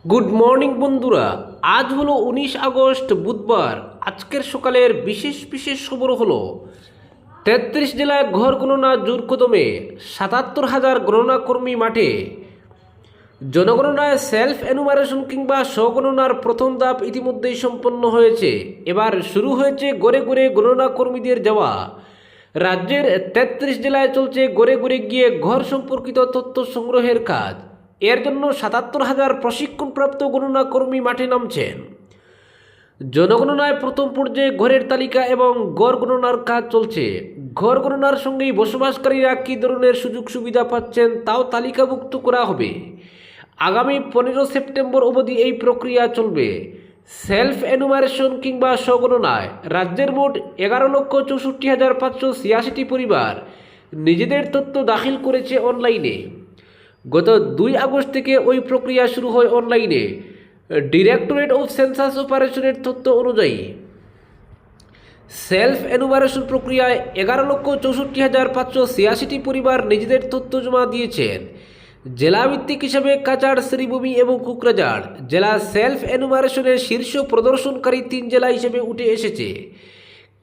Good morning বন্ধুরা। আজ হলো 19 আগস্ট বুধবার। আজকের সকালের বিশেষ বিশেষ খবর হলো 33 জেলায় ঘর গণনা জোর কদমে, 77,000 গণনা কর্মী মাঠে। জনগণনায় সেলফ এনুমারেশন কিংবা স্বগণনার প্রথম ধাপ ইতিমধ্যেই সম্পন্ন হয়েছে। এবার শুরু হয়েছে গড়ে গড়ে গণনা কর্মীদের যাওয়া। রাজ্যের 33 জেলায় চলছে গড়ে গড়ে গিয়ে ঘর সম্পর্কিত তথ্য সংগ্রহের কাজ। এর জন্য 77,000 প্রশিক্ষণপ্রাপ্ত গণনা কর্মী মাঠে নামছেন। জনগণনায় প্রথম পর্যায়ে ঘরের তালিকা এবং গড় গণনার কাজ চলছে। ঘর গণনার সঙ্গেই বসবাসকারীরা কী ধরনের সুযোগ সুবিধা পাচ্ছেন তাও তালিকাভুক্ত করা হবে। আগামী 15 সেপ্টেম্বর অবধি এই প্রক্রিয়া চলবে। সেলফ এনুমারেশন কিংবা স্বগণনায় রাজ্যের মোট 11,64,586টি পরিবার নিজেদের তথ্য দাখিল করেছে অনলাইনে। গত 2 আগস্ট থেকে ওই প্রক্রিয়া শুরু হয় অনলাইনে। ডিরেক্টরেট অফ সেন্সাস অপারেশনের তথ্য অনুযায়ী সেলফ এনুমারেশন প্রক্রিয়ায় 11,64,586টি পরিবার নিজেদের তথ্য জমা দিয়েছেন। জেলাভিত্তিক হিসাবে কাছাড়, শ্রীভূমি এবং কোকরাঝাড় জেলা সেলফ এনুমারেশনের শীর্ষ প্রদর্শনকারী 3 জেলা হিসেবে উঠে এসেছে।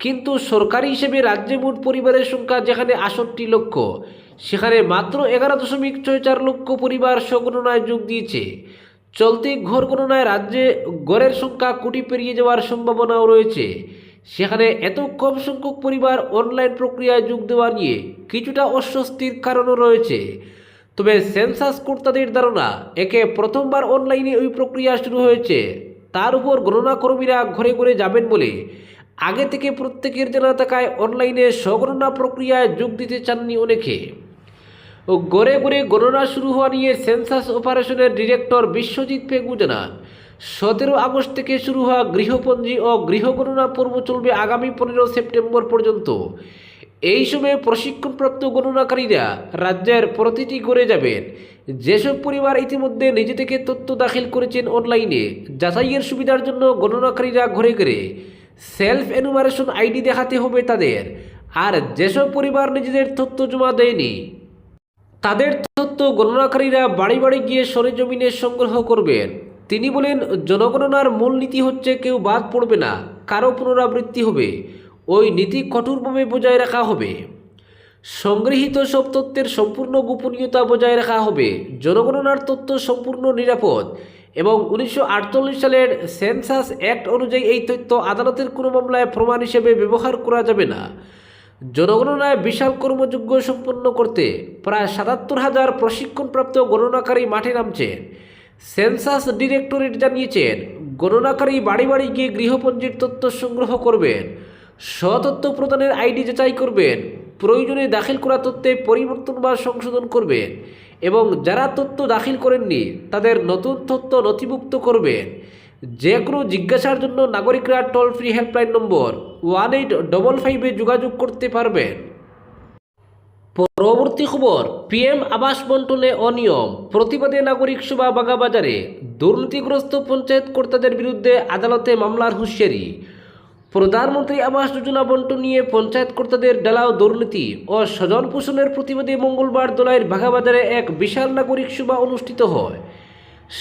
কিন্তু সরকারি হিসেবে রাজ্যে মোট পরিবারের সংখ্যা যেখানে 68 লক্ষ, সেখানে মাত্র 11.64 লক্ষ পরিবার স্বগণনায় যোগ দিয়েছে। চলতি ঘর গণনায় রাজ্যে গড়ের সংখ্যা কোটি পেরিয়ে যাওয়ার সম্ভাবনাও রয়েছে। সেখানে এত কম সংখ্যক পরিবার অনলাইন প্রক্রিয়ায় যোগ দেওয়া নিয়ে কিছুটা অস্বস্তির কারণও রয়েছে। তবে সেন্সাস কর্তাদের ধারণা, একে প্রথমবার অনলাইনে ওই প্রক্রিয়া শুরু হয়েছে, তার উপর গণনা কর্মীরা ঘরে ঘরে যাবেন বলে আগে থেকে প্রত্যেকের জানা থাকায় অনলাইনে স্বগণনা প্রক্রিয়ায় যোগ দিতে চাননি অনেকে। গড়ে গড়ে গণনা শুরু হওয়া নিয়ে সেন্সাস অপারেশনের ডিরেক্টর বিশ্বজিৎ পেগু জানান, 17 আগস্ট থেকে শুরু হওয়া গৃহপঞ্জি ও গৃহগণনা পর্ব চলবে আগামী 15 সেপ্টেম্বর পর্যন্ত। এই সময়ে প্রশিক্ষণপ্রাপ্ত গণনাকারীরা রাজ্যের প্রতিটি ঘরে যাবেন। যেসব পরিবার ইতিমধ্যে নিজে থেকে তথ্য দাখিল করেছেন অনলাইনে, যাচাইয়ের সুবিধার জন্য গণনাকারীরা ঘরে ঘরে সেলফ এনুমারেশন আইডি দেখাতে হবে তাদের। আর যেসব পরিবার নিজেদের তথ্য জমা দেয়নি, তাদের তথ্য গণনাকারীরা বাড়ি বাড়ি গিয়ে সরেজমিনে সংগ্রহ করবেন। তিনি বলেন, জনগণনার মূল নীতি হচ্ছে কেউ বাদ পড়বে না, কারো পুনরাবৃত্তি হবে। ওই নীতি কঠোরভাবে বজায় রাখা হবে। সংগৃহীত সব তথ্যের সম্পূর্ণ গোপনীয়তা বজায় রাখা হবে। জনগণনার তথ্য সম্পূর্ণ নিরাপদ এবং 1948 সালের সেন্সাস অ্যাক্ট অনুযায়ী এই তথ্য আদালতের কোনো মামলায় প্রমাণ হিসেবে ব্যবহার করা যাবে না। জনগণনায় বিশাল কর্মযজ্ঞ সম্পন্ন করতে প্রায় 77,000 প্রশিক্ষণপ্রাপ্ত গণনাকারী মাঠে নামছেন। সেন্সাস ডিরেক্টরেট জানিয়েছেন, গণনাকারী বাড়ি বাড়ি গিয়ে গৃহপঞ্জির তথ্য সংগ্রহ করবেন, স্বতথ্য প্রদানের আইডি যাচাই করবেন, প্রয়োজনে দাখিল করা তথ্যে পরিবর্তন বা সংশোধন করবেন এবং যারা তথ্য দাখিল করেননি তাদের নতুন তথ্য নথিভুক্ত করবেন। যে কোনো জিজ্ঞাসার জন্য নাগরিকরা টোল ফ্রি হেল্পলাইন নম্বর 1855-এ যোগাযোগ করতে পারবেন। পরবর্তী খবর, পিএম আবাস বন্টনে অনিয়ম, প্রতিবাদে নাগরিক সভা বাগাবাজারে। দুর্নীতিগ্রস্ত পঞ্চায়েত কর্তাদের বিরুদ্ধে আদালতে মামলার হুঁশিয়ারি। প্রধানমন্ত্রী আবাস যোজনা বন্টন নিয়ে পঞ্চায়েত কর্তাদের ডালাও দুর্নীতি ও স্বজন পোষণের প্রতিবাদে মঙ্গলবার দোলাইয়ের বাঘাবাজারে এক বিশাল নাগরিক সভা অনুষ্ঠিত হয়।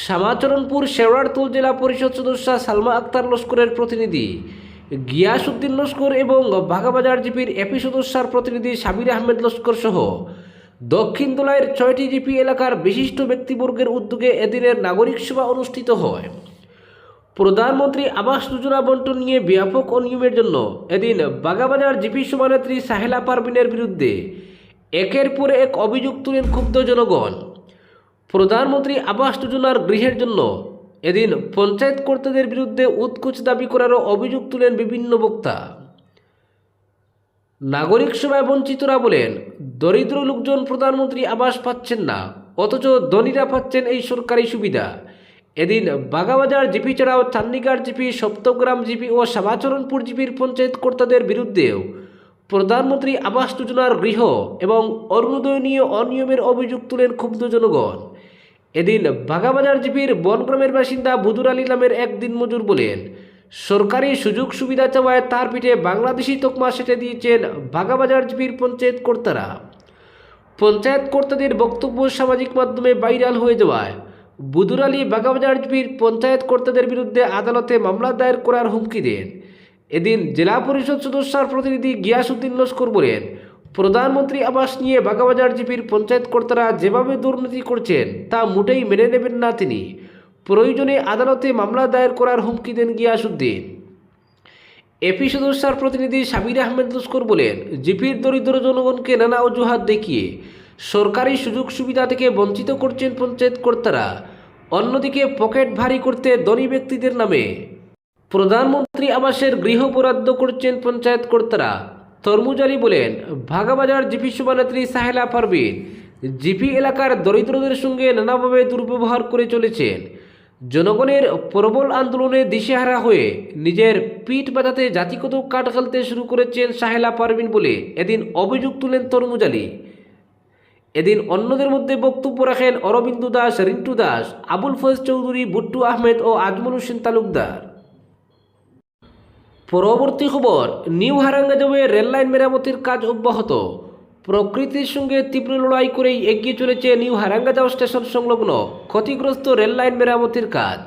শ্যামাচরণপুর শেওড়ারতুল জেলা পরিষদ সদস্যা সালমা আক্তার লস্করের প্রতিনিধি গিয়াসউদ্দিন লস্কর এবং বাঘাবাজার জিপির এপি সদস্যার প্রতিনিধি সাবির আহমেদ লস্কর সহ দক্ষিণ দোলাইয়ের 6টি জিপি এলাকার বিশিষ্ট ব্যক্তিবর্গের উদ্যোগে এদিনের নাগরিক সভা অনুষ্ঠিত হয়। প্রধানমন্ত্রী আবাস যোজনা বন্টন নিয়ে ব্যাপক অনিয়মের জন্য এদিন বাঘাবাজার জিপি সভানেত্রী সাহেলা পারভিনের বিরুদ্ধে একের পর এক অভিযোগ তুলেন ক্ষুব্ধ জনগণ। প্রধানমন্ত্রী আবাস যোজনার গৃহের জন্য এদিন পঞ্চায়েত কর্তাদের বিরুদ্ধে উৎকোচ দাবি করারও অভিযোগ তুলেন বিভিন্ন বক্তা। নাগরিক সভায় বঞ্চিতরা বলেন, দরিদ্র লোকজন প্রধানমন্ত্রী আবাস পাচ্ছেন না, অথচ ধনীরা পাচ্ছেন এই সরকারি সুবিধা। এদিন বাগাবাজার জিপি ছাড়াও চান্দিগাড় জিপি, সপ্তগ্রাম জিপি ও শ্যামাচরণপুর জিপির পঞ্চায়েত কর্তাদের বিরুদ্ধেও প্রধানমন্ত্রী আবাস যোজনার গৃহ এবং অরুণোদয় নিয়ে অনিয়মের অভিযোগ তুলেন ক্ষুব্ধ জনগণ। এদিন বাঘাবাজার জিপির বনগ্রামের বাসিন্দা বুদুর আলী নামের এক দিনমজুর বলেন, সরকারি সুযোগ সুবিধা চাওয়ায় তার পিঠে বাংলাদেশি তকমা সেটে দিয়েছেন বাঘাবাজার জিপির পঞ্চায়েত কর্তারা। পঞ্চায়েত কর্তাদের বক্তব্য সামাজিক মাধ্যমে ভাইরাল হয়ে যাওয়ায় বুদুরালী বাগাবাজার জিপির পঞ্চায়েত কর্তাদের বিরুদ্ধে আদালতে মামলা দায়ের করার হুমকি দেন। এদিন জেলা পরিষদ সদস্যর প্রতিনিধি গিয়াসউদ্দিন লস্কর বলেন, প্রধানমন্ত্রী আবাস নিয়ে বাগাবাজার জিপির পঞ্চায়েত কর্তারা যেভাবে দুর্নীতি করছেন তা মোটেই মেনে নেবেন না তিনি। প্রয়োজনে আদালতে মামলা দায়ের করার হুমকি দেন গিয়াসউদ্দিন। এপি সদস্যর প্রতিনিধি সাবির আহমেদ লস্কর বলেন, জিপির দরিদ্র জনগণকে নানা অজুহাত দেখিয়ে সরকারি সুযোগ সুবিধা থেকে বঞ্চিত করছেন পঞ্চায়েত কর্তারা। অন্যদিকে পকেট ভারী করতে ধনী ব্যক্তিদের নামে প্রধানমন্ত্রী আবাসের গৃহ বরাদ্দ করছেন পঞ্চায়েত কর্তারা। তরমুজ আলী বলেন, ভাগাবাজার জিপি সভানেত্রী সাহেলা পারভিন জিপি এলাকার দরিদ্রদের সঙ্গে নানাভাবে দুর্ব্যবহার করে চলেছেন। জনগণের প্রবল আন্দোলনে দিশেহারা হয়ে নিজের পিঠ বাঁচাতে জাতিগত কাঠ খেলতে শুরু করেছেন সাহেলা পারভিন বলে এদিন অভিযোগ তুলেন তরমুজ আলী। এদিন অন্যদের মধ্যে বক্তব্য রাখেন অরবিন্দু দাস, রিন্টু দাস, আবুল ফয়েজ চৌধুরী, বুট্টু আহমেদ ও আজমল হোসেন তালুকদার। পরবর্তী খবর, নিউ হারাঙ্গাজাওয়ে রেললাইন মেরামতির কাজ অব্যাহত। প্রকৃতির সঙ্গে তীব্র লড়াই করেই এগিয়ে চলেছে নিউ হারাঙ্গাজাও স্টেশন সংলগ্ন ক্ষতিগ্রস্ত রেললাইন মেরামতির কাজ।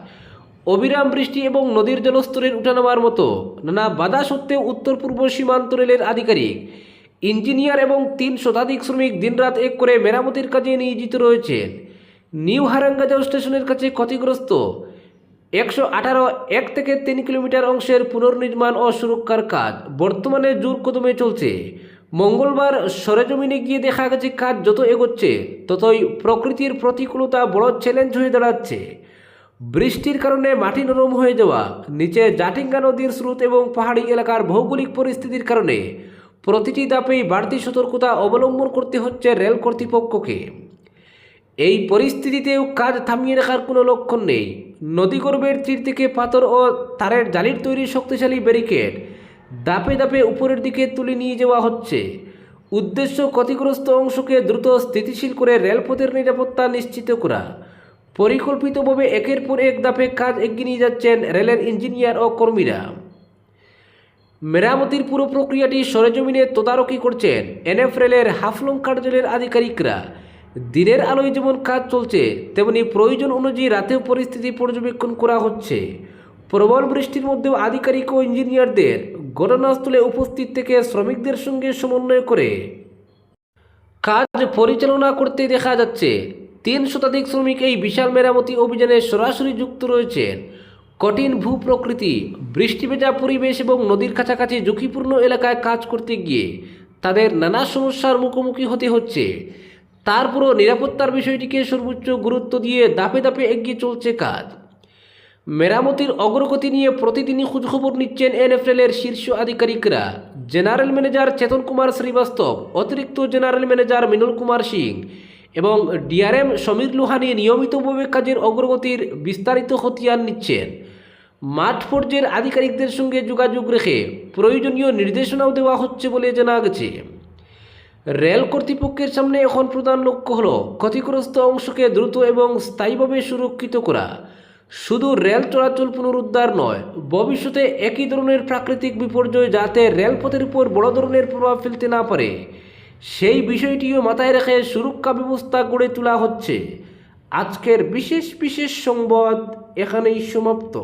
অবিরাম বৃষ্টি এবং নদীর জলস্তরের উঠানামার মতো নানা বাধা সত্ত্বেও উত্তর পূর্ব সীমান্ত রেলের আধিকারিক, ইঞ্জিনিয়ার এবং 3 শতাধিক শ্রমিক দিনরাত এক করে মেরামতির কাজে নিয়োজিত রয়েছেন। নিউ হারাঙ্গাজাও স্টেশনের কাছে ক্ষতিগ্রস্ত 118 1 থেকে 3 কিলোমিটার অংশের পুনর্নির্মাণ ও সুরক্ষার কাজ বর্তমানে জোর কদমে চলছে। মঙ্গলবার সরেজমিনে গিয়ে দেখা গেছে কাজ যত এগোচ্ছে ততই প্রকৃতির প্রতিকূলতা বড় চ্যালেঞ্জ হয়ে দাঁড়াচ্ছে। বৃষ্টির কারণে মাটি নরম হয়ে যাওয়া, নিচে জাটিঙ্গা নদীর স্রোত এবং পাহাড়ি এলাকার ভৌগোলিক পরিস্থিতির কারণে প্রতিটি ধাপেই বাড়তি সতর্কতা অবলম্বন করতে হচ্ছে রেল কর্তৃপক্ষকে। এই পরিস্থিতিতেও কাজ থামিয়ে রাখার কোনো লক্ষণ নেই। নদীগর্ভের তীর থেকে পাথর ও তারের জালির তৈরি শক্তিশালী ব্যারিকেড ধাপে ধাপে উপরের দিকে তুলে নিয়ে যাওয়া হচ্ছে। উদ্দেশ্য ক্ষতিগ্রস্ত অংশকে দ্রুত স্থিতিশীল করে রেলপথের নিরাপত্তা নিশ্চিত করা। পরিকল্পিতভাবে একের পর এক ধাপে কাজ এগিয়ে নিয়ে যাচ্ছেন রেলের ইঞ্জিনিয়ার ও কর্মীরা। মেরামতির পুরো প্রক্রিয়াটি সরেজমিনে তদারকি করছেন এনএফ রেলের হাফলং কার্যালয়ের আধিকারিকরা। দিনের আলোয় যেমন কাজ চলছে তেমনি প্রয়োজন অনুযায়ী রাতেও পরিস্থিতি পর্যবেক্ষণ করা হচ্ছে। প্রবল বৃষ্টির মধ্যেও আধিকারিক ও ইঞ্জিনিয়ারদের ঘটনাস্থলে উপস্থিত থেকে শ্রমিকদের সঙ্গে সমন্বয় করে কাজ পরিচালনা করতে দেখা যাচ্ছে। 3 শতাধিক শ্রমিক এই বিশাল মেরামতি অভিযানে সরাসরি যুক্ত রয়েছেন। কঠিন ভূপ্রকৃতি, বৃষ্টি ভেজা পরিবেশ এবং নদীর কাছাকাছি ঝুঁকিপূর্ণ এলাকায় কাজ করতে গিয়ে তাদের নানা সমস্যার মুখোমুখি হতে হচ্ছে। তারপরও নিরাপত্তার বিষয়টিকে সর্বোচ্চ গুরুত্ব দিয়ে ধাপে ধাপে এগিয়ে চলছে কাজ। মেরামতির অগ্রগতি নিয়ে প্রতিদিনই খোঁজখবর নিচ্ছেন এনএফএলের শীর্ষ আধিকারিকরা। জেনারেল ম্যানেজার চেতন কুমার শ্রীবাস্তব, অতিরিক্ত জেনারেল ম্যানেজার মিনুল কুমার সিং এবং ডিআরএম সমীর লোহানি নিয়মিতভাবে কাজের অগ্রগতির বিস্তারিত খতিয়ান নিচ্ছেন। মাঠ পর্যায়ের আধিকারিকদের সঙ্গে যোগাযোগ রেখে প্রয়োজনীয় নির্দেশনাও দেওয়া হচ্ছে বলে জানা গেছে। রেল কর্তৃপক্ষের সামনে এখন প্রধান লক্ষ্য হল ক্ষতিগ্রস্ত অংশকে দ্রুত এবং স্থায়ীভাবে সুরক্ষিত করা। শুধু রেল চলাচল পুনরুদ্ধার নয়, ভবিষ্যতে একই ধরনের প্রাকৃতিক বিপর্যয় যাতে রেলপথের উপর বড় ধরনের প্রভাব ফেলতে না পারে সেই বিষয়টিও মাথায় রেখে সুরক্ষা ব্যবস্থা গড়ে তোলা হচ্ছে। আজকের বিশেষ সংবাদ এখানেই সমাপ্ত।